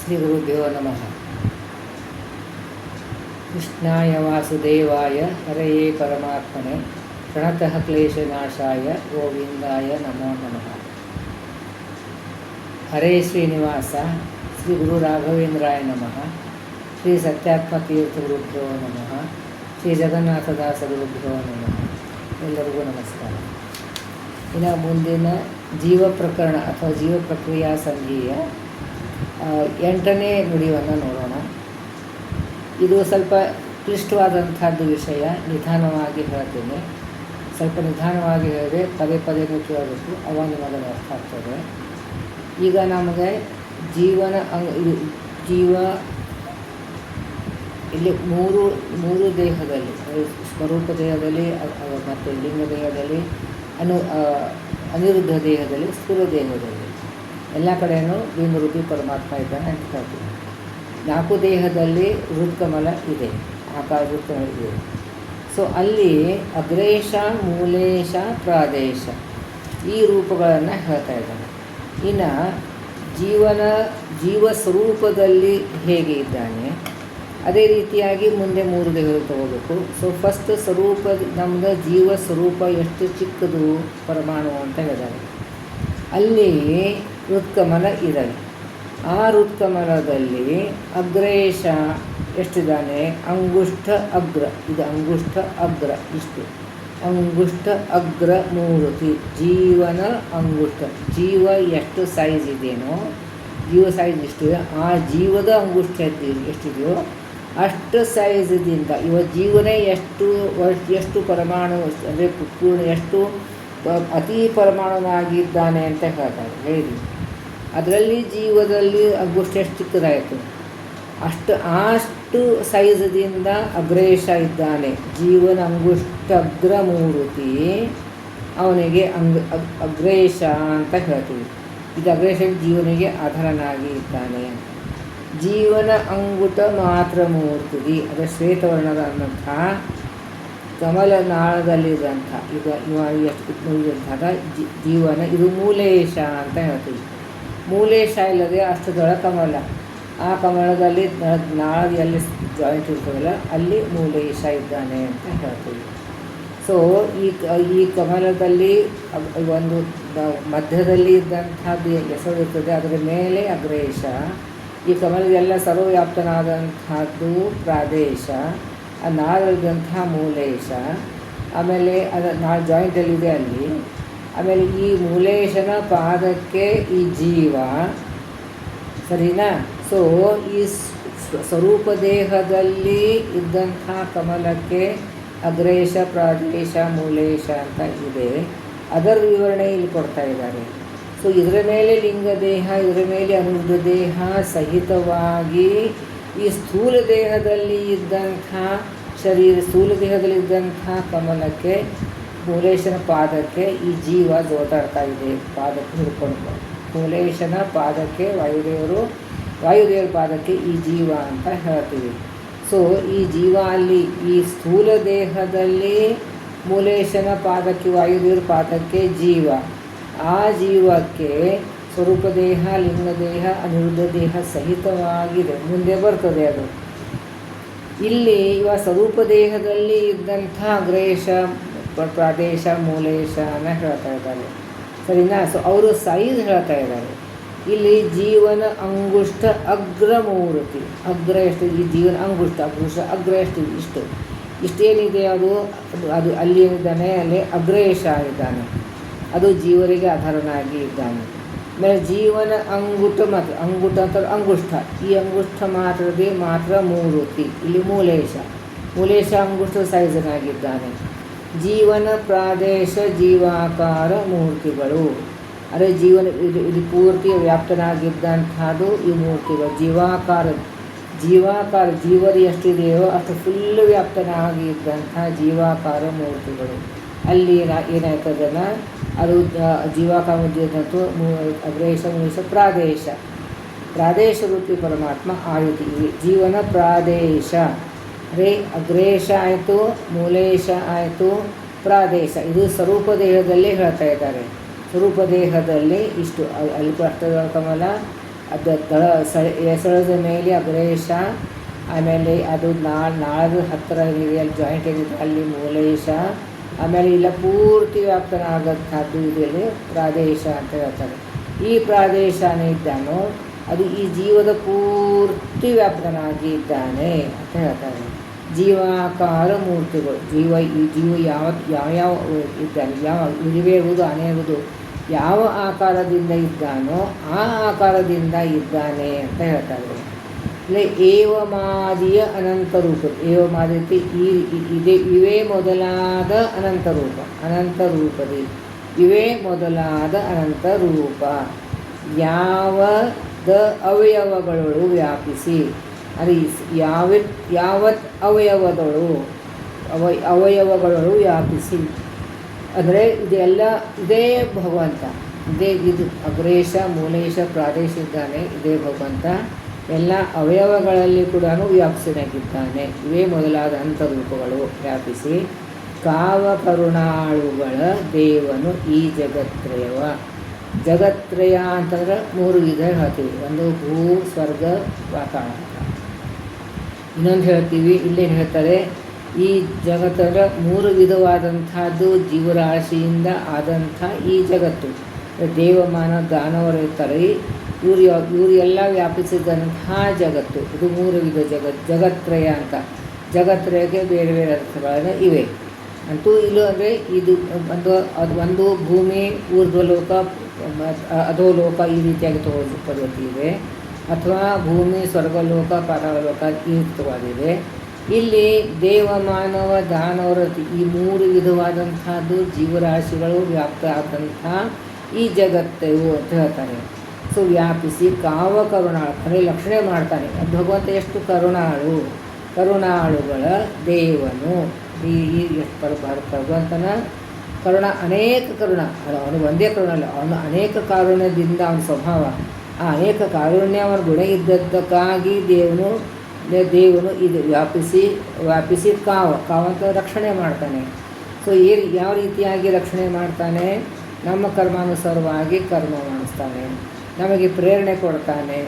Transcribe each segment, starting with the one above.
ಶ್ರೀಗುರುಭ್ಯೋ ನಮಃ. ಕೃಷ್ಣಾಯ ವಾಸುದೇವಾಯ ಹರಯೇ ಪರಮಾತ್ಮನೆ ಪ್ರಣತಃ ಕ್ಲೇಶನಾಶಾಯ ಗೋವಿಂದಾಯ ನಮೋ ನಮಃ. ಹರೇ ಶ್ರೀನಿವಾಸ ಶ್ರೀ ಗುರು ರಾಘವೇಂದ್ರಾಯ ನಮಃ. ಶ್ರೀ ಸತ್ಯಾತ್ಮತೀರ್ಥಗುರುಭ್ಯೋ ನಮಃ. ಶ್ರೀ ಜಗನ್ನಾಥದಾಸ ಗುರುಭ್ಯೋ ನಮಃ. ಎಲ್ಲರಿಗೂ ನಮಸ್ಕಾರ. ಇನ್ನು ಮುಂದಿನ ಜೀವ ಪ್ರಕರಣ ಅಥವಾ ಜೀವ ಪ್ರಕ್ರಿಯಾ ಸಂಧಿಯ 8ನೇ ನುಡಿಯನ್ನು ನೋಡೋಣ. ಇದು ಸ್ವಲ್ಪ ಕ್ಲಿಷ್ಟವಾದಂಥದ್ದು ವಿಷಯ. ನಿಧಾನವಾಗಿ ಹೇಳ್ತೇನೆ. ಸ್ವಲ್ಪ ನಿಧಾನವಾಗಿ ಹೇಳಿದ್ರೆ ಪದೇ ಪದೇ ಕೇಳಬೇಕು, ಅವಾಗ ನಿಮಗೆ ಅರ್ಥ ಆಗ್ತದೆ. ಈಗ ನಮಗೆ ಜೀವ ಇಲ್ಲಿ ಮೂರು ದೇಹದಲ್ಲಿ, ಸ್ವರೂಪ ದೇಹದಲ್ಲಿ ಮತ್ತು ಲಿಂಗ ದೇಹದಲ್ಲಿ, ಅನಿರುದ್ಧ ದೇಹದಲ್ಲಿ, ಸ್ಥೂಲ ದೇಹದಲ್ಲಿ ಎಲ್ಲ ಕಡೆಯೂ ವಿಮೃತಿ ಪರಮಾತ್ಮ ಇದ್ದಾನೆ ಅಂತ ಹೇಳ್ತೀವಿ. 4 ದೇಹದಲ್ಲಿ ಹೃತ್ಕಮಲ ಇದೆ, ಆಕಾರ ಹೃತ್ಕಮಲ ಇದೆ. ಸೊ ಅಲ್ಲಿ ಅಗ್ರೇಶ, ಮೂಲೇಶ, ಪ್ರಾದೇಶ ಈ ರೂಪಗಳನ್ನು ಹೇಳ್ತಾ ಇದ್ದಾನೆ. ಇನ್ನು ಜೀವ ಸ್ವರೂಪದಲ್ಲಿ ಹೇಗೆ ಇದ್ದಾನೆ ಅದೇ ರೀತಿಯಾಗಿ ಮುಂದೆ 3 ದೇಹಗಳು ತಗೋಬೇಕು. ಸೊ ಫಸ್ಟ್ ಸ್ವರೂಪ, ನಮ್ಮದು ಜೀವ ಸ್ವರೂಪ ಎಷ್ಟು ಚಿಕ್ಕದು ಪರಮಾಣು ಅಂತ ಹೇಳಿದ್ದಾರೆ. ಅಲ್ಲಿ ಹೃತ್ಕಮಲ ಇರಲಿ. ಆ ಹೃತ್ಕಮಲದಲ್ಲಿ ಅಗ್ರೇಶ ಎಷ್ಟಿದ್ದಾನೆ? ಅಂಗುಷ್ಠ ಅಗ್ರ. ಇದು ಅಂಗುಷ್ಠ ಅಗ್ರ ಇಷ್ಟು. ಅಂಗುಷ್ಠ ಅಗ್ರ ಮೂರ್ತಿ ಜೀವನ ಅಂಗುಷ್ಠ. ಜೀವ ಎಷ್ಟು ಸೈಜ್ ಇದೆಯೋ, ಜೀವ ಸೈಜ್ ಎಷ್ಟು, ಆ ಜೀವದ ಅಂಗುಷ್ಠ ಎಷ್ಟಿದೆಯೋ ಅಷ್ಟು ಸೈಜ್ದಿಂದ ಜೀವನೇ ಎಷ್ಟು ಪರಮಾಣು ಅಂದರೆ ಪೂರ್ಣ ಎಷ್ಟು ಅತಿ ಪರಮಾಣುವಾಗಿದ್ದಾನೆ ಅಂತ ಹೇಳ್ತಾರೆ. ಹೇಳಿ, ಅದರಲ್ಲಿ ಜೀವದಲ್ಲಿ ಅಂಗುಷ್ಠ ಎಷ್ಟು ಚಿಕ್ಕದಾಯಿತು ಅಷ್ಟು ಸೈಜದಿಂದ ಅಗ್ರೇಶ ಇದ್ದಾನೆ. ಜೀವನ ಅಂಗುಷ್ಠ ಅಗ್ರ ಮೂರ್ತಿ, ಅವನಿಗೆ ಅಗ್ರೇಶ ಅಂತ ಹೇಳ್ತೀವಿ. ಇದು ಅಗ್ರೇಶ ಜೀವನಿಗೆ ಆಧಾರನಾಗಿ ಇದ್ದಾನೆ. ಜೀವನ ಅಂಗುಟ ಮಾತ್ರ ಮೂರ್ತಿ, ಅದು ಶ್ವೇತವರ್ಣದ ಅನ್ನಂಥ ಕಮಲನಾಳದಲ್ಲಿದ್ದಂಥ ಇದ್ದಂಥ ಜೀವನ, ಇದು ಮೂಲೇಶ ಅಂತ ಹೇಳ್ತೀವಿ. ಮೂಲೇಶ ಇಲ್ಲದೆ ಅಷ್ಟು ದೊಡ್ಡ ಕಮಲ, ಆ ಕಮಲದಲ್ಲಿ ನಾಳದಲ್ಲಿ ಜಾಯಿಂಟ್ ಇರ್ತದಲ್ಲ, ಅಲ್ಲಿ ಮೂಲೇಶ ಇದ್ದಾನೆ ಅಂತ ಹೇಳ್ತೀವಿ. ಸೊ ಈ ಕಮಲದಲ್ಲಿ ಒಂದು ಮಧ್ಯದಲ್ಲಿ ಇದ್ದಂಥದ್ದು ಹೆಸರು ಇರ್ತದೆ, ಅದರ ಮೇಲೆ ಅಗ್ರೇಶ. ಈ ಕಮಲದೆಲ್ಲ ಸರ್ವವ್ಯಾಪ್ತನಾದಂಥದ್ದು ಪ್ರಾದೇಶ, ಆ ನಾಳಿದಂಥ ಮೂಲೇಶ. ಆಮೇಲೆ ಅದು ಜಾಯಿಂಟಲ್ಲಿದೆ ಅಲ್ಲಿ. ಆಮೇಲೆ ಈ ಮೂಲೇಶನ ಪಾದಕ್ಕೆ ಈ ಜೀವ, ಸರಿನಾ? ಸೊ ಈ ಸ್ವರೂಪ ದೇಹದಲ್ಲಿ ಇದ್ದಂಥ ಕಮಲಕ್ಕೆ ಅಗ್ರೇಶ, ಪ್ರಾದೇಶ, ಮೂಲೇಶ ಅಂತ ಇದೆ. ಅದರ ವಿವರಣೆ ಇಲ್ಲಿ ಕೊಡ್ತಾ ಇದ್ದಾರೆ. ಸೊ ಇದರ ಮೇಲೆ ಲಿಂಗದೇಹ, ಇದರ ಮೇಲೆ ಅನಿರುದ್ಧ ದೇಹ ಸಹಿತವಾಗಿ ಈ ಸ್ಥೂಲ ದೇಹದಲ್ಲಿ ಇದ್ದಂಥ ಸ್ಥೂಲ ದೇಹದಲ್ಲಿದ್ದಂಥ ಕಮಲಕ್ಕೆ, ಮೂಲೇಶನ ಪಾದಕ್ಕೆ ಈ ಜೀವ ಜೋತಾಡ್ತಾ ಇದೆ. ಪಾದಕ್ಕೆ ಹಿಡ್ಕೊಂಡು ಮೂಲೇಶನ ಪಾದಕ್ಕೆ ವಾಯುದೇವರ ಪಾದಕ್ಕೆ ಈ ಜೀವ ಅಂತ ಹೇಳ್ತೀವಿ. ಸೊ ಈ ಜೀವ ಅಲ್ಲಿ ಈ ಸ್ಥೂಲ ದೇಹದಲ್ಲಿ ಮೂಲೇಶನ ಪಾದಕ್ಕೆ, ವಾಯುದೇವರ ಪಾದಕ್ಕೆ ಜೀವ. ಆ ಜೀವಕ್ಕೆ ಸ್ವರೂಪ ದೇಹ, ಲಿಂಗದೇಹ, ಅನಿರುದ್ಧ ದೇಹ ಸಹಿತವಾಗಿದೆ, ಮುಂದೆ ಬರ್ತದೆ ಅದು. ಇಲ್ಲಿ ಸ್ವರೂಪ ದೇಹದಲ್ಲಿ ಇದ್ದಂಥ ಅಗ್ರೇಶ, ಪ್ರಾದೇಶ, ಮೂಲೇಶನ ಹೇಳ್ತಾ ಇದ್ದಾರೆ, ಸರಿನಾ? ಸೊ ಅವರು ಸೈಜ್ ಹೇಳ್ತಾ ಇದ್ದಾರೆ. ಇಲ್ಲಿ ಜೀವನ ಅಂಗುಷ್ಠ ಅಗ್ರ ಮೂರ್ತಿ. ಅಗ್ರ ಎಷ್ಟು? ಈ ಜೀವನ ಅಂಗುಷ್ಠ ಅಗ್ರ ಎಷ್ಟು? ಇಷ್ಟೇನಿದೆ ಅದು ಅಲ್ಲಿ ಏನಿದ್ದಾನೆ, ಅಲ್ಲಿ ಅಗ್ರೇಶ ಇದ್ದಾನೆ. ಅದು ಜೀವರಿಗೆ ಆಧಾರನಾಗಿ ಇದ್ದಾನೆ. ಆಮೇಲೆ ಜೀವನ ಅಂಗುಟ ಮಾತ್ರ, ಅಂಗುಟ ಅಂತ ಅಂಗುಷ್ಠ, ಈ ಅಂಗುಷ್ಠ ಮಾತ್ರ ಮೂರ್ತಿ. ಇಲ್ಲಿ ಮೂಲೇಶ ಅಂಗುಷ್ಠ ಸೈಜನಾಗಿದ್ದಾನೆ. ಜೀವನ ಪ್ರಾದೇಶ ಜೀವಾಕಾರ ಮೂರ್ತಿಗಳು, ಅದೇ ಜೀವನ ಇದು ಪೂರ್ತಿ ವ್ಯಾಪ್ತನಾಗಿದ್ದಂಥದ್ದು ಈ ಮೂರ್ತಿಗಳು. ಜೀವಾಕಾರ ಜೀವರು ಎಷ್ಟಿದೆಯೋ ಅಷ್ಟು ಫುಲ್ ವ್ಯಾಪ್ತನಾಗಿದ್ದಂಥ ಜೀವಾಕಾರ ಮೂರ್ತಿಗಳು. ಅಲ್ಲಿ ಏನಾಯ್ತದನ್ನ ಅದು ಜೀವಾಕಾರ ಮುದ್ದಂತೂ ಅಗ್ರೇಶ, ಮೂಲೇಶ, ಪ್ರಾದೇಶ ರೂಪಿ ಪರಮಾತ್ಮ ಆಯುತಿ. ಜೀವನ ಪ್ರಾದೇಶ ರೇ ಅಗ್ರೇಶ ಆಯಿತು, ಮೂಲೇಶ ಆಯಿತು, ಪ್ರಾದೇಶ. ಇದು ಸ್ವರೂಪ ದೇಹದಲ್ಲಿ ಹೇಳ್ತಾ ಇದ್ದಾರೆ. ಸ್ವರೂಪ ದೇಹದಲ್ಲಿ ಇಷ್ಟು ಅಲ್ಲಿ ಅಷ್ಟದ ಕಮಲ, ಅದು ಎಸಳದ ಮೇಲೆ ಅಗ್ರೇಶ, ಆಮೇಲೆ ಅದು ನಾಳದ ಹತ್ತಿರ ಏನಿದೆ ಅಲ್ಲಿ ಜಾಯಿಂಟ್ ಏನಿದೆ ಅಲ್ಲಿ ಮೂಲೇಶ, ಆಮೇಲೆ ಇಲ್ಲ ಪೂರ್ತಿ ವ್ಯಾಪ್ತನ ಆಗೋಂಥದ್ದು ಇದರಲ್ಲಿ ಪ್ರಾದೇಶ ಅಂತ ಹೇಳ್ತಾರೆ. ಈ ಪ್ರಾದೇಶನೇ ಇದ್ದಾನೋ ಅದು ಈ ಜೀವದ ಪೂರ್ತಿ ವ್ಯಾಪ್ತನಾಗಿ ಇದ್ದಾನೆ ಅಂತ ಹೇಳ್ತಾರೆ. ಜೀವಾಕಾರ ಮೂರ್ತಿಗಳು, ಈ ಜೀವ ಯಾವ್ಯಾವ ಇದ್ದಾನೆ, ಯಾವ ಇರುವುದು ಅನೆಯುವುದು ಯಾವ ಆಕಾರದಿಂದ ಇದ್ದಾನೋ ಆ ಆಕಾರದಿಂದ ಇದ್ದಾನೆ ಅಂತ ಹೇಳ್ತಾರೆ. ಅಂದರೆ ಏವಮಾದಿಯ ಅನಂತ ರೂಪ, ಏವಮಾದಿ ಇವೇ ಮೊದಲಾದ ಅನಂತ ರೂಪದಿ ಇವೇ ಮೊದಲಾದ ಅನಂತ ರೂಪ ಯಾವದ ಅವಯವಗಳು ವ್ಯಾಪಿಸಿ, ಅದು ಯಾವತ್ ಅವಯವಗಳು ವ್ಯಾಪಿಸಿ ಅಂದರೆ ಇದೆಲ್ಲ ಇದೇ ಭಗವಂತ, ಇದು ಅಗ್ರೇಶ ಮೂಲೇಶ ಪ್ರಾದೇಶ ಇದ್ದಾನೆ, ಇದೇ ಭಗವಂತ ಎಲ್ಲ ಅವಯವಗಳಲ್ಲಿ ಕೂಡ ವ್ಯಾಪಿಸಿನಾಗಿದ್ದಾನೆ. ಇವೇ ಮೊದಲಾದ ಅಂತರೂಪಗಳು ವ್ಯಾಪಿಸಿ ಕಾವ ಕರುಣಾಳುಗಳ ದೇವನು ಈ ಜಗತ್ರಯ ಅಂತಂದ್ರೆ 3 ವಿಧ ಹೇಳ್ತೀವಿ. ಒಂದು ಭೂ ಸ್ವರ್ಗ ವಾತಾವರಣ. ಇನ್ನೊಂದು ಹೇಳ್ತೀವಿ, ಇಲ್ಲೇನು ಹೇಳ್ತಾರೆ, ಈ ಜಗತ್ತರ 3 ವಿಧವಾದಂಥದ್ದು ಜೀವರಾಶಿಯಿಂದ ಆದಂಥ ಈ ಜಗತ್ತು. ದೇವಮಾನ ದಾನವರು ಇರ್ತಾರೆ, ಇವರು ಎಲ್ಲ ವ್ಯಾಪಿಸಿದಂತಹ ಜಗತ್ತು. ಇದು 3 ವಿಧ ಜಗತ್ರಯ ಅಂತ. ಜಗತ್ರಯಕ್ಕೆ ಬೇರೆ ಬೇರೆ ಅರ್ಥಗಳನ್ನು ಇವೆ. ಅಂತೂ ಇಲ್ಲ ಅಂದರೆ ಇದು ಒಂದು ಭೂಮಿ, ಊರ್ಧ್ವಲೋಕ, ಅಧೋಲೋಕ ಈ ರೀತಿಯಾಗಿ ಪದ್ಧತಿ ಅಥವಾ ಭೂಮಿ, ಸ್ವರ್ಗಲೋಕ, ಪಾತಾಳಲೋಕ ಈ ರೀತಿಯಾಗಿದೆ. ಇಲ್ಲಿ ದೇವ ಮಾನವ ದಾನವರ ಈ 3 ವಿಧವಾದಂಥದ್ದು ಜೀವರಾಶಿಗಳು ವ್ಯಾಪ್ತ ಆದಂಥ ಈ ಜಗತ್ತು ಅಂತ ಹೇಳ್ತಾರೆ. ಸೊ ವ್ಯಾಪಿಸಿ ಕಾವ ಕರುಣಾಳು ಅಂದರೆ ಲಕ್ಷಣೆ ಮಾಡ್ತಾನೆ. ಭಗವಂತ ಎಷ್ಟು ಕರುಣಾಳುಗಳ ದೇವನು. ಈ ಭಗವಂತನ ಕರುಣ ಅನೇಕ ಕರುಣ, ಅವನು ಒಂದೇ ಕರುಣ ಅಲ್ಲ, ಅವನು ಅನೇಕ ಕಾರುಣ್ಯದಿಂದ ಅವನ ಸ್ವಭಾವ, ಆ ಅನೇಕ ಕಾರುಣ್ಯ ಅವನ ಗುಣ ಇದ್ದದ್ದಕ್ಕಾಗಿ ದೇವನು ಇದು ವ್ಯಾಪಿಸಿ ಕಾವಂತ ರಕ್ಷಣೆ ಮಾಡ್ತಾನೆ. ಸೊ ಯಾವ ರೀತಿಯಾಗಿ ರಕ್ಷಣೆ ಮಾಡ್ತಾನೆ? ನಮ್ಮ ಕರ್ಮಾನುಸಾರವಾಗಿ ಕರ್ಮ ಮಾಡಿಸ್ತಾನೆ, ನಮಗೆ ಪ್ರೇರಣೆ ಕೊಡ್ತಾನೆ,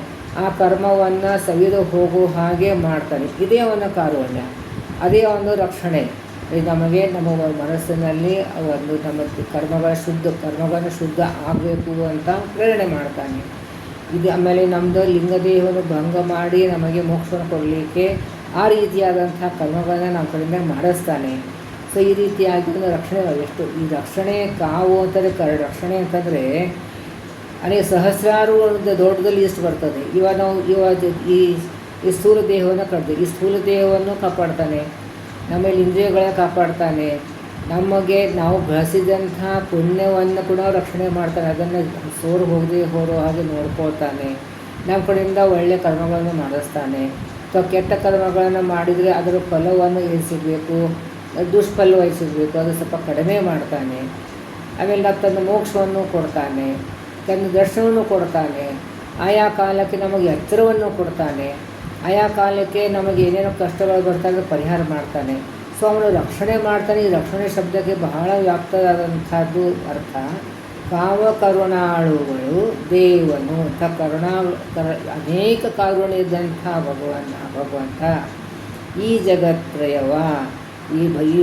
ಆ ಕರ್ಮವನ್ನು ಸವಿದು ಹೋಗೋ ಹಾಗೆ ಮಾಡ್ತಾನೆ. ಇದೇ ಅವನ ಕಾರುಣ್ಯ, ಅದೇ ಅವನ ರಕ್ಷಣೆ. ನಮಗೆ ನಮ್ಮ ಮನಸ್ಸಿನಲ್ಲಿ ಒಂದು ನಮ್ಮ ಕರ್ಮಗಳನ್ನು ಶುದ್ಧ ಆಗಬೇಕು ಅಂತ ಪ್ರೇರಣೆ ಮಾಡ್ತಾನೆ. ಇದು ಆಮೇಲೆ ನಮ್ಮದು ಲಿಂಗದೇಹವನ್ನು ಭಂಗ ಮಾಡಿ ನಮಗೆ ಮೋಕ್ಷವನ್ನು ಕೊಡಲಿಕ್ಕೆ ಆ ರೀತಿಯಾದಂಥ ಕರ್ಮಗಳನ್ನು ನಮ್ಮ ಕಡೆಯಿಂದ ಮಾಡಿಸ್ತಾನೆ. ಸೊ ಈ ರೀತಿಯಾಗಿ ಒಂದು ರಕ್ಷಣೆ ಎಷ್ಟು ಈ ರಕ್ಷಣೆ ಕಾವು ಅಂತಾರೆ. ರಕ್ಷಣೆ ಅಂತಂದರೆ ಅನೇಕ ಸಹಸ್ರಾರು ದೊಡ್ಡದಲ್ಲಿ ಎಷ್ಟು ಬರ್ತದೆ. ಈ ಸ್ಥೂಲ ದೇಹವನ್ನು ಈ ಸ್ಥೂಲ ದೇಹವನ್ನು ಕಾಪಾಡ್ತಾನೆ, ನಮ್ಮಲ್ಲಿ ಇಂದ್ರಿಯಗಳನ್ನು ಕಾಪಾಡ್ತಾನೆ, ನಮಗೆ ನಾವು ಗಳಿಸಿದಂಥ ಪುಣ್ಯವನ್ನು ಕೂಡ ರಕ್ಷಣೆ ಮಾಡ್ತಾನೆ, ಅದನ್ನು ಸೋರು ಹೋಗದೆ ಹೋರೋ ಹಾಗೆ ನೋಡ್ಕೊಳ್ತಾನೆ. ನಮ್ಮ ಕಡೆಯಿಂದ ಒಳ್ಳೆಯ ಕರ್ಮಗಳನ್ನು ಮಾಡಿಸ್ತಾನೆ. ಅಥವಾ ಕೆಟ್ಟ ಕರ್ಮಗಳನ್ನು ಮಾಡಿದರೆ ಅದರ ಫಲವನ್ನು ಏನು ಸಿಗಬೇಕು, ದುಷ್ಫಲವಾಗಿ ಸಿಗಬೇಕು, ಅದು ಸ್ವಲ್ಪ ಕಡಿಮೆ ಮಾಡ್ತಾನೆ. ಆಮೇಲೆ ತನ್ನ ಮೋಕ್ಷವನ್ನು ಕೊಡ್ತಾನೆ, ತನ್ನ ದರ್ಶನವನ್ನು ಕೊಡ್ತಾನೆ, ಆಯಾ ಕಾಲಕ್ಕೆ ನಮಗೆ ಎಚ್ಚರವನ್ನು ಕೊಡ್ತಾನೆ, ಆಯಾ ಕಾಲಕ್ಕೆ ನಮಗೆ ಏನೇನೋ ಕಷ್ಟಗಳು ಬರ್ತಾಗ ಪರಿಹಾರ ಮಾಡ್ತಾನೆ. ಸೊ ಅವನು ರಕ್ಷಣೆ ಮಾಡ್ತಾನೆ. ಈ ರಕ್ಷಣೆ ಶಬ್ದಕ್ಕೆ ಬಹಳ ವ್ಯಾಪ್ತವಾದಂಥದ್ದು ಅರ್ಥ. ಕಾವ ಕರುಣಾಳುಗಳು ದೇವನು ಅಂತ ಅನೇಕ ಕಾರುಣ್ಯ ಇದ್ದಂಥ ಭಗವಂತ ಈ ಜಗತ್ರಯವ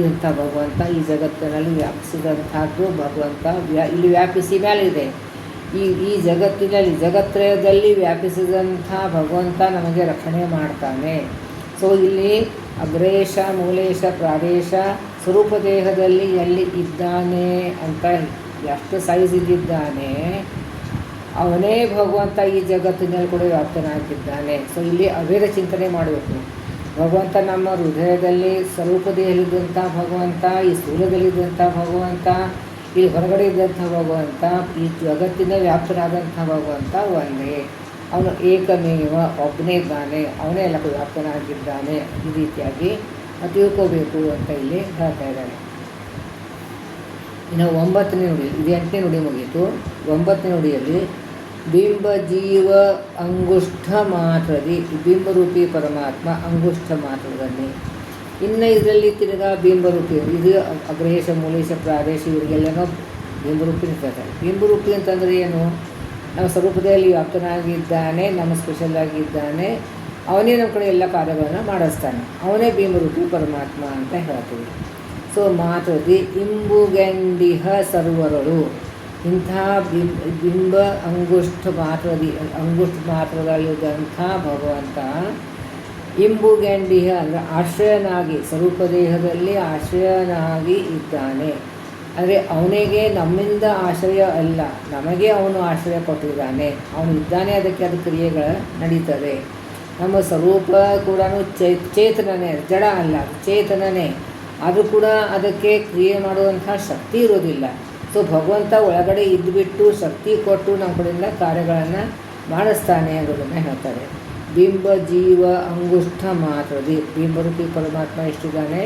ಇಂಥ ಭಗವಂತ ಈ ಜಗತ್ತಿನಲ್ಲಿ ವ್ಯಾಪಿಸಿದಂಥದ್ದು ಭಗವಂತ ಇಲ್ಲಿ ವ್ಯಾಪಿಸಿ ಮೇಲಿದೆ. ಈ ಜಗತ್ರಯದಲ್ಲಿ ವ್ಯಾಪಿಸಿದಂಥ ಭಗವಂತ ನಮಗೆ ರಕ್ಷಣೆ ಮಾಡ್ತಾನೆ. ಸೊ ಇಲ್ಲಿ ಅಗ್ರೇಶ ಮೂಲೇಶ ಪ್ರಾದೇಶ ಸ್ವರೂಪ ದೇಹದಲ್ಲಿ ಎಲ್ಲಿ ಇದ್ದಾನೆ ಅಂತ ಎಷ್ಟು ಸೈಜ್ ಇದ್ದಿದ್ದಾನೆ ಅವನೇ ಭಗವಂತ ಈ ಜಗತ್ತಿನಲ್ಲಿ ಕೂಡ ವ್ಯಾಪ್ತನಾಗಿದ್ದಾನೆ. ಸೊ ಇಲ್ಲಿ ಅಭೇದ ಚಿಂತನೆ ಮಾಡಬೇಕು. ಭಗವಂತ ನಮ್ಮ ಹೃದಯದಲ್ಲಿ ಸ್ವರೂಪ ದೇಹದಲ್ಲಿದ್ದಂಥ ಭಗವಂತ, ಈ ಸ್ಥೂಲದಲ್ಲಿದ್ದಂಥ ಭಗವಂತ, ಈ ಹೊರಗಡೆ ಇದ್ದಂಥ ಭಗವಂತ, ಈ ಜಗತ್ತಿನ ವ್ಯಾಪ್ತನಾದಂಥ ಭಗವಂತ ಒಂದೇ. ಅವನು ಏಕಮೇವ, ಒಬ್ಬನೇ ಇದ್ದಾನೆ, ಅವನೇ ಎಲ್ಲ ವ್ಯಾಪ್ತನಾಗಿದ್ದಾನೆ. ಈ ರೀತಿಯಾಗಿ ತಿಳ್ಕೋಬೇಕು ಅಂತ ಇಲ್ಲಿ ಹೇಳ್ತಾ ಇದ್ದಾರೆ. ಇನ್ನು 9ನೇ ನುಡಿ, ಇದು 8ನೇ ನುಡಿ ಮುಗೀತು. 9ನೇ ನುಡಿಯಲ್ಲಿ ಬಿಂಬ ಜೀವ ಅಂಗುಷ್ಠ ಮಾತ್ರದಿ, ಬಿಂಬರೂಪಿ ಪರಮಾತ್ಮ ಅಂಗುಷ್ಠ ಮಾತ್ರದಲ್ಲಿ. ಇನ್ನು ಇದರಲ್ಲಿ ತಿರುಗಾ ಬಿಂಬರೂಪಿ, ಇದು ಅಗ್ರಹೇಶ ಮೂಲೇಶ ಪ್ರಾದೇಶ ಇವರಿಗೆಲ್ಲನೋ ಬಿಂಬರೂಪಿ ಇರ್ತಾರೆ. ಬಿಂಬರೂಪಿ ಅಂತಂದರೆ ಏನು? ನಮ್ಮ ಸ್ವರೂಪದಲ್ಲಿ ವ್ಯಾಪ್ತನಾಗಿದ್ದಾನೆ, ನಮ್ಮ ಸ್ಪೆಷಲ್ ಆಗಿದ್ದಾನೆ. ಅವನೇ ನಮ್ಮ ಕಡೆ ಎಲ್ಲ ಕಾರ್ಯಗಳನ್ನು ಮಾಡಿಸ್ತಾನೆ. ಅವನೇ ಭೀಮರೂಪಿ ಪರಮಾತ್ಮ ಅಂತ ಹೇಳ್ತೀವಿ. ಸೊ ಮಾತೃದಿ ಇಂಬುಗೆಂಡಿಹ ಸರ್ವರಳು, ಇಂಥ ಬಿಂಬ ಅಂಗುಷ್ಠ ಮಾತ್ರದಲ್ಲಿದ್ದಂಥ ಭಗವಂತ ಇಂಬುಗೆಂಡಿಹ ಅಂದರೆ ಆಶ್ರಯನಾಗಿ, ಸ್ವರೂಪ ದೇಹದಲ್ಲಿ ಆಶ್ರಯನಾಗಿ ಇದ್ದಾನೆ. ಅಂದರೆ ಅವನಿಗೆ ನಮ್ಮಿಂದ ಆಶ್ರಯ ಅಲ್ಲ, ನಮಗೆ ಅವನು ಆಶ್ರಯ ಕೊಟ್ಟಿದ್ದಾನೆ. ಅವನು ಇದ್ದಾನೆ, ಅದಕ್ಕೆ ಅದು ಕ್ರಿಯೆಗಳು ನಡೀತದೆ. ನಮ್ಮ ಸ್ವರೂಪ ಕೂಡ ಚೇತನನೇ, ಜಡ ಅಲ್ಲ, ಚೇತನನೇ. ಅದು ಕೂಡ ಅದಕ್ಕೆ ಕ್ರಿಯೆ ಮಾಡುವಂಥ ಶಕ್ತಿ ಇರೋದಿಲ್ಲ. ಸೊ ಭಗವಂತ ಒಳಗಡೆ ಇದ್ದುಬಿಟ್ಟು ಶಕ್ತಿ ಕೊಟ್ಟು ನಮ್ಮ ಕಡೆಯಿಂದ ಕಾರ್ಯಗಳನ್ನು ಮಾಡಿಸ್ತಾನೆ ಅನ್ನೋದನ್ನು ಹೇಳ್ತಾರೆ. ಬಿಂಬ ಜೀವ ಅಂಗುಷ್ಠ ಮಾತ್ರದಿ, ಬಿಂಬರೂಪಿ ಪರಮಾತ್ಮ ಎಷ್ಟಿದ್ದಾನೆ,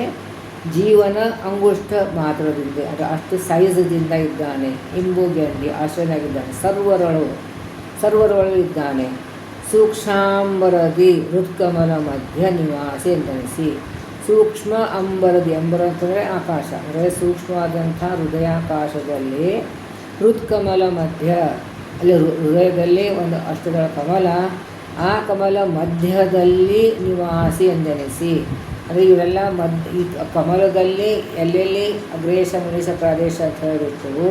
ಜೀವನ ಅಂಗುಷ್ಠ ಮಾತ್ರದಿಂದ, ಅದು ಅಷ್ಟು ಸೈಜದಿಂದ ಇದ್ದಾನೆ. ಇಂಬುಗೆಂಡಿ ಆಶ್ರಯನಾಗಿದ್ದಾನೆ. ಸರ್ವರೊಳು ಇದ್ದಾನೆ. ಸೂಕ್ಷ್ಮಾಂಬರದಿ ಹೃತ್ಕಮಲ ಮಧ್ಯ ನಿವಾಸಿ ಎಂದನಿಸಿ. ಸೂಕ್ಷ್ಮ ಅಂಬರದಿ, ಅಂಬರ ಅಂತಂದರೆ ಆಕಾಶ, ಅಂದರೆ ಸೂಕ್ಷ್ಮವಾದಂಥ ಹೃದಯಾಕಾಶದಲ್ಲಿ ಹೃತ್ಕಮಲ ಮಧ್ಯ, ಅಲ್ಲಿ ಹೃದಯದಲ್ಲಿ ಒಂದು ಅಷ್ಟದಳ ಕಮಲ, ಆ ಕಮಲ ಮಧ್ಯದಲ್ಲಿ ನಿವಾಸಿ ಎಂದೆನಿಸಿ. ಅಂದರೆ ಇವರೆಲ್ಲ ಈ ಕಮಲದಲ್ಲಿ ಎಲ್ಲೆಲ್ಲಿ ಅಗ್ರೇಶ ಮುನೇಶ ಪ್ರಾದೇಶ ಅಂತ ಹೇಳಿರ್ತವು,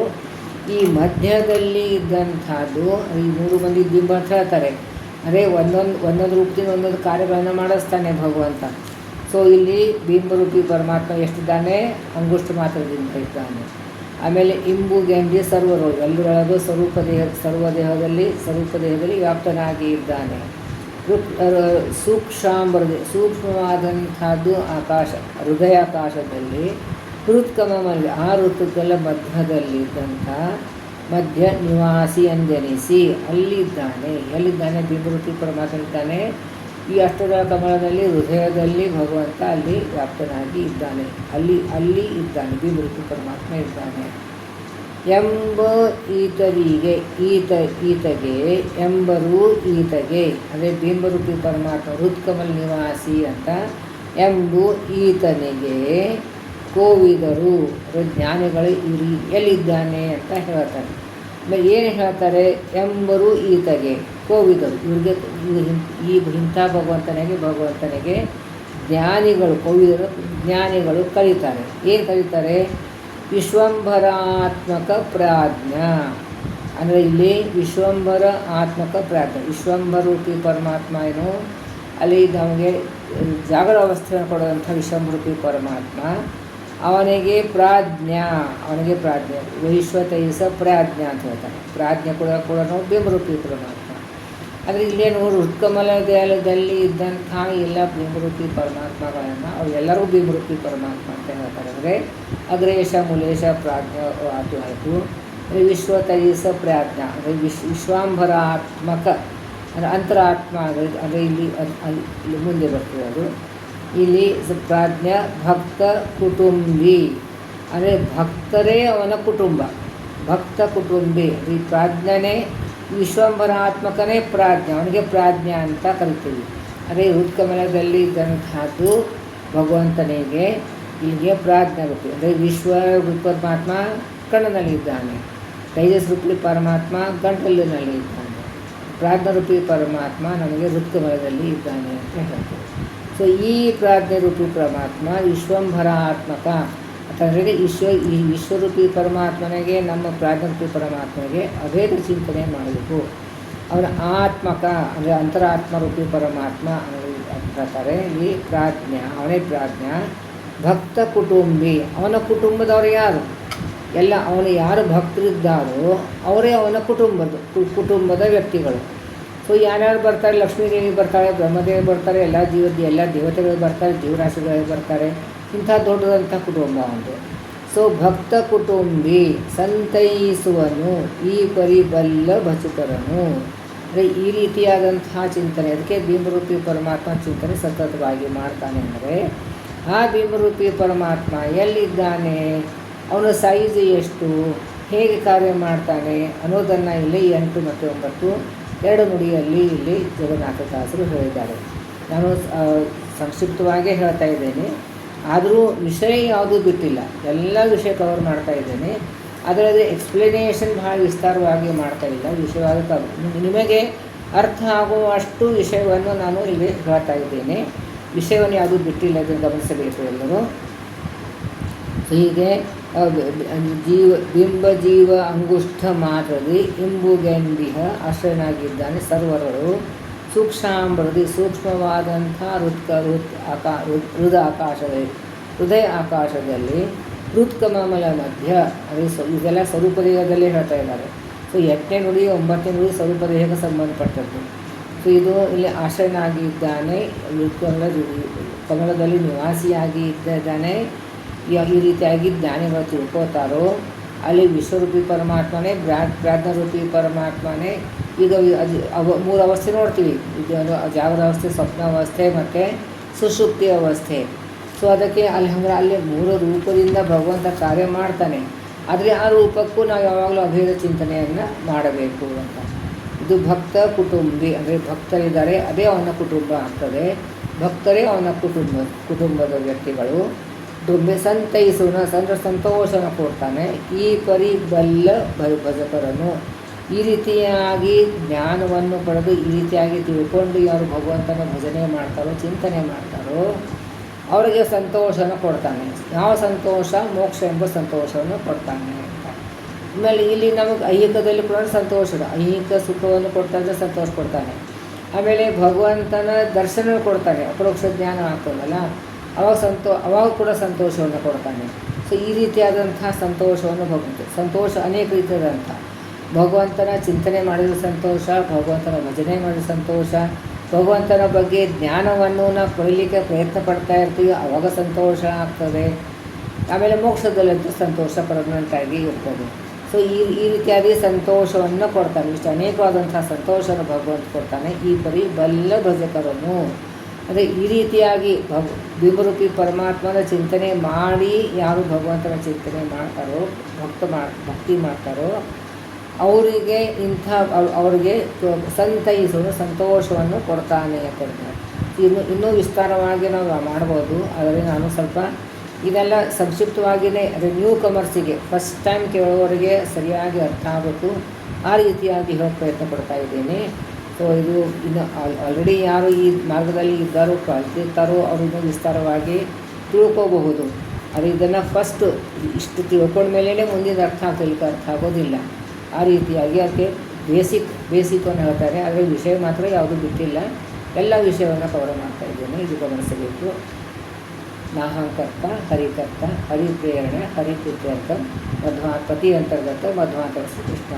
ಈ ಮಧ್ಯದಲ್ಲಿ ಇದ್ದಂಥದ್ದು ಈ 3 ಮಂದಿ ಬಿಂಬ ಅಂತ ಹೇಳ್ತಾರೆ. ಅಂದರೆ ಒಂದೊಂದು ರೂಪದಿಂದ ಒಂದೊಂದು ಕಾರ್ಯಗಳನ್ನು ಮಾಡಿಸ್ತಾನೆ ಭಗವಂತ. ಸೊ ಇಲ್ಲಿ ಬಿಂಬರೂಪಿ ಪರಮಾತ್ಮ ಎಷ್ಟಿದ್ದಾನೆ, ಅಂಗುಷ್ಠ ಮಾತ್ರದಿಂದ ಇದ್ದಾನೆ. ಆಮೇಲೆ ಇಂಬುಗೆಂಡಿ ಸರ್ವರೊಳು, ಎಲ್ಲರೊಳಗೂ ಸರ್ವದೇಹದಲ್ಲಿ ವ್ಯಾಪ್ತನಾಗಿ ಇದ್ದಾನೆ. ಸೂಕ್ಷ್ಮಾಂಬರದಿ, ಸೂಕ್ಷ್ಮವಾದಂಥದ್ದು ಆಕಾಶ, ಹೃದಯಾಕಾಶದಲ್ಲಿ ಹೃತ್ಕಮಲ, ಆ ಋತುಗಳ ಮಧ್ಯದಲ್ಲಿದ್ದಂಥ ಮಧ್ಯ ನಿವಾಸಿ ಎಂದೆನಿಸಿ ಅಲ್ಲಿದ್ದಾನೆ. ಎಲ್ಲಿದ್ದಾನೆ? ಬಿಂಬರೂಪಿ ಪರಮಾತ್ಮ ಇದ್ದಾನೆ. ಈ ಅಷ್ಟದಳ ಕಮಲದಲ್ಲಿ ಹೃದಯದಲ್ಲಿ ಭಗವಂತ ಅಲ್ಲಿ ವ್ಯಾಪ್ತನಾಗಿ ಇದ್ದಾನೆ. ಅಲ್ಲಿ ಇದ್ದಾನೆ, ಬಿಂಬರೂಪಿ ಪರಮಾತ್ಮ ಇದ್ದಾನೆ. ಎಂಬ ಈತರಿಗೆ, ಈತಗೆ ಎಂಬರು ಈತಗೆ, ಅಂದರೆ ಬಿಂಬರೂಪಿ ಪರಮಾತ್ಮ ಹೃತ್ಕಮಲ ನಿವಾಸಿ ಅಂತ ಎಂಬು ಈತನಿಗೆ ಕೋವಿದರು, ಜ್ಞಾನಿಗಳು ಎಲ್ಲಿದ್ದಾನೆ ಅಂತ ಹೇಳ್ತಾರೆ. ಆಮೇಲೆ ಏನು ಹೇಳ್ತಾರೆ? ಎಂಬರು ಈತಗೆ ಕೋವಿದರು, ಇವ್ರಿಗೆ ಇಂಥ ಭಗವಂತನಿಗೆ ಜ್ಞಾನಿಗಳು, ಕೋವಿದರು ಜ್ಞಾನಿಗಳು ಕರೀತಾರೆ. ಏನು ಕರೀತಾರೆ? ವಿಶ್ವಂಭರಾತ್ಮಕ ಪ್ರಾಜ್ಞಾ, ಅಂದರೆ ಇಲ್ಲಿ ವಿಶ್ವಂಭರ ಆತ್ಮಕ ಪ್ರಾಜ್ಞಾ, ವಿಶ್ವಂಭರೂಪಿ ಪರಮಾತ್ಮ ಏನು, ಅಲ್ಲಿ ನಮಗೆ ಜಾಗರ ಅವಸ್ಥೆಯನ್ನು ಕೊಡುವಂಥ ವಿಶ್ವಂಭರೂಪಿ ಪರಮಾತ್ಮ, ಅವನಿಗೆ ಪ್ರಾಜ್ಞಾ, ವೈಶ್ವತೈಸ ಪ್ರಾಜ್ಞಾ ಅಂತ ಹೇಳ್ತಾನೆ. ಪ್ರಾಜ್ಞೆ ಕೂಡ ಬಿಂಬರೂಪಿ ಪರಮಾತ್ಮ. ಅಂದರೆ ಇಲ್ಲೇನು ಹೃತ್ಕಮಲ ದೇಹದಲ್ಲಿ ಇದ್ದಂಥ ಎಲ್ಲ ಬಿಂಬರೂಪಿ ಪರಮಾತ್ಮಗಳನ್ನು ಅವರೆಲ್ಲರೂ ಬಿಂಬರೂಪಿ ಪರಮಾತ್ಮ ಅಂತ ಹೇಳ್ತಾರೆ. ಅಂದರೆ ಅಗ್ರೇಶ ಮುಲೇಶ ಪ್ರಾಜ್ಞಾ ಅದು ಆಯಿತು. ಅಂದರೆ ವಿಶ್ವತೈಸ ಪ್ರಾಜ್ಞಾ, ಅಂದರೆ ವಿಶ್ವಾಂಬರಾತ್ಮಕ, ಅಂದರೆ ಅಂತರಾತ್ಮ, ಅಂದರೆ ಇಲ್ಲಿ ಮುಂದೆ ಬರ್ತದೆ ಅದು. ಇಲ್ಲಿ ಪ್ರಾಜ್ಞ ಭಕ್ತ ಕುಟುಂಬಿ, ಅಂದರೆ ಭಕ್ತರೇ ಅವನ ಕುಟುಂಬ, ಭಕ್ತ ಕುಟುಂಬಿ. ಈ ಪ್ರಾಜ್ಞನೇ ವಿಶ್ವಂಭರಾತ್ಮಕನೇ ಪ್ರಾಜ್ಞ, ಅವನಿಗೆ ಪ್ರಾಜ್ಞ ಅಂತ ಕರಿತೀವಿ. ಅದೇ ಹೃತ್ಕಮಲದಲ್ಲಿ ಇದ್ದಂಥದ್ದು ಭಗವಂತನಿಗೆ ಇಲ್ಲಿಗೆ ಪ್ರಾಜ್ಞ ರೂಪಿ, ಅಂದರೆ ವಿಶ್ವ ಪರಮಾತ್ಮ ಕಣ್ಣನಲ್ಲಿದ್ದಾನೆ, ತೈಜಸ್ ರೂಪಿ ಪರಮಾತ್ಮ ಗಂಟಲಿನಲ್ಲಿ ಇದ್ದಾನೆ, ಪ್ರಾಜ್ಞರೂಪಿ ಪರಮಾತ್ಮ ನಮಗೆ ಹೃತ್ಕಮಲದಲ್ಲಿ ಇದ್ದಾನೆ ಅಂತ ಹೇಳ್ತೀವಿ. ಸೊ ಈ ಪ್ರಾಜ್ಞರೂಪಿ ಪರಮಾತ್ಮ ವಿಶ್ವಂಭರಾತ್ಮಕ ಅಂತಂದರೆ ಈ ವಿಶ್ವರೂಪಿ ಪರಮಾತ್ಮನಿಗೆ, ನಮ್ಮ ಪ್ರಾಜ್ಞರೂಪಿ ಪರಮಾತ್ಮನಿಗೆ ಅಭೇದ ಚಿಂತನೆ ಮಾಡಬೇಕು. ಅವನ ಆತ್ಮಕ ಅಂದರೆ ಅಂತರಾತ್ಮರೂಪಿ ಪರಮಾತ್ಮ ಅಂತಾರೆ. ಈ ಪ್ರಾಜ್ಞ, ಅವನೇ ಪ್ರಾಜ್ಞ. ಭಕ್ತ ಕುಟುಂಬಿ, ಅವನ ಕುಟುಂಬದವರು ಯಾರು? ಎಲ್ಲ ಅವನು ಯಾರು ಭಕ್ತರಿದ್ದಾರೋ ಅವರೇ ಅವನ ಕುಟುಂಬದ ವ್ಯಕ್ತಿಗಳು. ಸೊ ಯಾರ್ಯಾರು ಬರ್ತಾರೆ? ಲಕ್ಷ್ಮೀದೇವಿ ಬರ್ತಾಳೆ, ಬ್ರಹ್ಮದೇವಿ ಬರ್ತಾರೆ, ಎಲ್ಲ ದೇವತೆಗಳು ಬರ್ತಾರೆ, ಜೀವರಾಶಿಗಳು ಬರ್ತಾರೆ. ಇಂಥ ದೊಡ್ಡದಂಥ ಕುಟುಂಬ ಒಂದು. ಸೊ ಭಕ್ತ ಕುಟುಂಬಿ ಸಂತೈಸುವನು ಈ ಪರಿಬಲ್ಲ ಭಚುಕರನು, ಅಂದರೆ ಈ ರೀತಿಯಾದಂತಹ ಚಿಂತನೆ. ಅದಕ್ಕೆ ಬಿಂಬರೂಪಿ ಪರಮಾತ್ಮ ಚಿಂತನೆ ಸತತವಾಗಿ ಮಾಡ್ತಾನೆ. ಅಂದರೆ ಆ ಬಿಂಬರೂಪಿ ಪರಮಾತ್ಮ ಎಲ್ಲಿದ್ದಾನೆ, ಅವನ ಸೈಜ್ ಎಷ್ಟು, ಹೇಗೆ ಕಾರ್ಯ ಮಾಡ್ತಾನೆ ಅನ್ನೋದನ್ನು ಇಲ್ಲಿ 8 ಮತ್ತು 9 2 ನುಡಿಯಲ್ಲಿ ಇಲ್ಲಿ ಜಗನ್ನಾಥದಾಸರು ಹೇಳಿದ್ದಾರೆ. ನಾನು ಸಂಕ್ಷಿಪ್ತವಾಗೇ ಹೇಳ್ತಾ ಇದ್ದೇನೆ, ಆದರೂ ವಿಷಯ ಯಾವುದೂ ಬಿಟ್ಟಿಲ್ಲ, ಎಲ್ಲ ವಿಷಯ ಕವರ್ ಮಾಡ್ತಾ ಇದ್ದೇನೆ. ಅದರಲ್ಲಿ ಎಕ್ಸ್ಪ್ಲನೇಷನ್ ಭಾಳ ವಿಸ್ತಾರವಾಗಿ ಮಾಡ್ತಾ ಇಲ್ಲ. ವಿಷಯವಾದ ನಿಮಗೆ ಅರ್ಥ ಆಗುವಷ್ಟು ವಿಷಯವನ್ನು ನಾನು ಇಲ್ಲಿ ಹೇಳ್ತಾ ಇದ್ದೇನೆ. ವಿಷಯವನ್ನು ಯಾವುದೂ ಬಿಟ್ಟಿಲ್ಲ, ಅದನ್ನು ಗಮನಿಸಬೇಕು ಎಲ್ಲರೂ. ಹೀಗೆ ಬಿಂಬ ಜೀವ ಅಂಗುಷ್ಠ ಮಾತ್ರದಿ ಇಂಬುಗೆಂದಿಹ ಆಶ್ರಯನಾಗಿದ್ದಾನೆ ಸರ್ವರರು. ಸೂಕ್ಷ್ಮಾಂಬರದಿ ಸೂಕ್ಷ್ಮವಾದಂಥ ಹೃದಯ ಆಕಾಶದಲ್ಲಿ ಹೃತ್ಕಮಲ ಮಧ್ಯ, ಅದೇ ಇದೆಲ್ಲ ಸ್ವರೂಪದೇಹದಲ್ಲೇ ಹೇಳ್ತಾ ಇದ್ದಾರೆ. ಸೊ 8ನೇ ನುಡಿ 9ನೇ ನುಡಿ ಸ್ವರೂಪದೇಹಕ್ಕೆ ಸಂಬಂಧಪಟ್ಟದ್ದು. ಸೊ ಇದು ಇಲ್ಲಿ ಆಶ್ರಯನಾಗಿದ್ದಾನೆ, ಕಮಲದಲ್ಲಿ ನಿವಾಸಿಯಾಗಿ ಇದ್ದಾನೆ. ಈ ರೀತಿಯಾಗಿ ಜ್ಞಾನಿಗಳು ತಿಳ್ಕೋತಾರೋ ಅಲ್ಲಿ ವಿಶ್ವರೂಪಿ ಪರಮಾತ್ಮನೇ, ಪ್ರಾಜ್ಞರೂಪಿ ಪರಮಾತ್ಮನೇ. ಈಗ ಅದು 3 ಅವಸ್ಥೆ ನೋಡ್ತೀವಿ, ಇದು ಜಾಗೃತ ಅವಸ್ಥೆ, ಸ್ವಪ್ನಾವಸ್ಥೆ ಮತ್ತು ಸುಷುಪ್ತಿ ಅವಸ್ಥೆ. ಸೊ ಅದಕ್ಕೆ ಅಲ್ಲಿ 3 ರೂಪದಿಂದ ಭಗವಂತ ಕಾರ್ಯ ಮಾಡ್ತಾನೆ. ಆದರೆ ಆ ರೂಪಕ್ಕೂ ನಾವು ಯಾವಾಗಲೂ ಅಭೇದ ಚಿಂತನೆಯನ್ನು ಮಾಡಬೇಕು ಅಂತ. ಇದು ಭಕ್ತ ಕುಟುಂಬಿ, ಅಂದರೆ ಭಕ್ತರಿದ್ದಾರೆ, ಅದೇ ಅವನ ಕುಟುಂಬ ಆಗ್ತದೆ. ಭಕ್ತರೇ ಅವನ ಕುಟುಂಬದ ವ್ಯಕ್ತಿಗಳು. ಸಂತೈಸುವನ ಸಂತೋಷನ ಕೊಡ್ತಾನೆ. ಈ ಪರಿ ಬಲ್ಲ ಭಜಕರನು. ಈ ರೀತಿಯಾಗಿ ಜ್ಞಾನವನ್ನು ಪಡೆದು ಈ ರೀತಿಯಾಗಿ ತಿಳ್ಕೊಂಡು ಯಾರು ಭಗವಂತನ ಭಜನೆ ಮಾಡ್ತಾರೋ, ಚಿಂತನೆ ಮಾಡ್ತಾರೋ ಅವರಿಗೆ ಸಂತೋಷನ ಕೊಡ್ತಾನೆ. ಯಾವ ಸಂತೋಷ? ಮೋಕ್ಷ ಎಂಬ ಸಂತೋಷವನ್ನು ಕೊಡ್ತಾನೆ ಅಂತ. ಆಮೇಲೆ ಇಲ್ಲಿ ನಮಗೆ ಐಹಿಕದಲ್ಲಿ ಕೂಡ ಸಂತೋಷ, ಐಹಿಕ ಸುಖವನ್ನು ಕೊಡ್ತಾನೆ, ಸಂತೋಷ ಕೊಡ್ತಾನೆ. ಆಮೇಲೆ ಭಗವಂತನ ದರ್ಶನ ಕೊಡ್ತಾನೆ, ಅಪರೋಕ್ಷ ಜ್ಞಾನ ಆಗ್ತದಲ್ಲ, ಅವಾಗ ಕೂಡ ಸಂತೋಷವನ್ನು ಕೊಡ್ತಾನೆ. ಸೊ ಈ ರೀತಿಯಾದಂಥ ಸಂತೋಷವನ್ನು ಸಂತೋಷ ಅನೇಕ ರೀತಿಯಾದಂಥ ಭಗವಂತನ ಚಿಂತನೆ ಮಾಡಿದ ಸಂತೋಷ, ಭಗವಂತನ ಭಜನೆ ಮಾಡಿದ ಸಂತೋಷ, ಭಗವಂತನ ಬಗ್ಗೆ ಜ್ಞಾನವನ್ನು ನಾವು ಪಡೀಲಿಕ್ಕೆ ಪ್ರಯತ್ನ ಪಡ್ತಾ ಇರ್ತೀವಿ, ಆವಾಗ ಸಂತೋಷ ಆಗ್ತದೆ. ಆಮೇಲೆ ಮೋಕ್ಷದಲ್ಲಂತೂ ಸಂತೋಷ ಪರ್ಮನೆಂಟ್ ಆಗಿ ಇರ್ತದೆ. ಸೊ ಈ ರೀತಿಯಾಗಿ ಸಂತೋಷವನ್ನು ಕೊಡ್ತಾನೆ. ಇಷ್ಟು ಅನೇಕವಾದಂಥ ಸಂತೋಷವನ್ನು ಭಗವಂತ ಕೊಡ್ತಾನೆ. ಈ ಪರಿ ಬಲ್ಲ ಭಜಕರನ್ನು, ಅಂದರೆ ಈ ರೀತಿಯಾಗಿ ಬಿಂಬರೂಪಿ ಪರಮಾತ್ಮನ ಚಿಂತನೆ ಮಾಡಿ ಯಾರು ಭಗವಂತನ ಚಿಂತನೆ ಮಾಡ್ತಾರೋ, ಭಕ್ತಿ ಮಾಡ್ತಾರೋ ಅವರಿಗೆ ಅವರಿಗೆ ಸಂತೈಸುವ ಸಂತೋಷವನ್ನು ಕೊಡ್ತಾನೆ. ಇನ್ನೂ ವಿಸ್ತಾರವಾಗಿ ನಾವು ಮಾಡ್ಬೋದು, ಆದರೆ ನಾನು ಸ್ವಲ್ಪ ಇದೆಲ್ಲ ಸಂಕ್ಷಿಪ್ತವಾಗಿಯೇ, ಅದೇ ನ್ಯೂ ಕಮರ್ಸಿಗೆ ಫಸ್ಟ್ ಟೈಮ್ ಕೇಳೋವರಿಗೆ ಸರಿಯಾಗಿ ಅರ್ಥ ಆಗಬೇಕು, ಆ ರೀತಿಯಾಗಿ ಹೇಳೋಕ್ಕೆ ಪ್ರಯತ್ನ ಪಡ್ತಾ ಇದ್ದೀನಿ. ಸೊ ಇದು ಇನ್ನು ಆಲ್ರೆಡಿ ಯಾರು ಈ ಮಾರ್ಗದಲ್ಲಿ ಇದ್ದಾರೋ, ಕಲ್ತಿರ್ತಾರೋ ಅವರು ಇನ್ನೂ ವಿಸ್ತಾರವಾಗಿ ತಿಳ್ಕೋಬಹುದು. ಆದರೆ ಇದನ್ನು ಫಸ್ಟು ಇಷ್ಟು ತಿಳ್ಕೊಂಡ್ಮೇಲೇ ಮುಂದಿನ ಅರ್ಥ ಆಗೋದಿಲ್ಲ. ಆ ರೀತಿಯಾಗಿ ಅದಕ್ಕೆ ಬೇಸಿಕನ್ನು ಹೇಳ್ತಾರೆ. ಆದರೆ ವಿಷಯ ಮಾತ್ರ ಯಾವುದೂ ಬಿಟ್ಟಿಲ್ಲ, ಎಲ್ಲ ವಿಷಯವನ್ನು ಕವರ್ ಮಾಡ್ತಾ ಇದ್ದೇನೆ, ಇದು ಗಮನಿಸಬೇಕು. ನಾಹಂಕರ್ತ ಹರಿಕರ್ತ ಹರಿಪ್ರೇರಣೆ ಹರಿಪುತ್ರ್ಯರ್ಥ ಮಧ್ವಾತ್ಪತಿ ಅಂತರ್ಗತ ಮಧ್ವಾಂತರ ಶ್ರೀಕೃಷ್ಣ.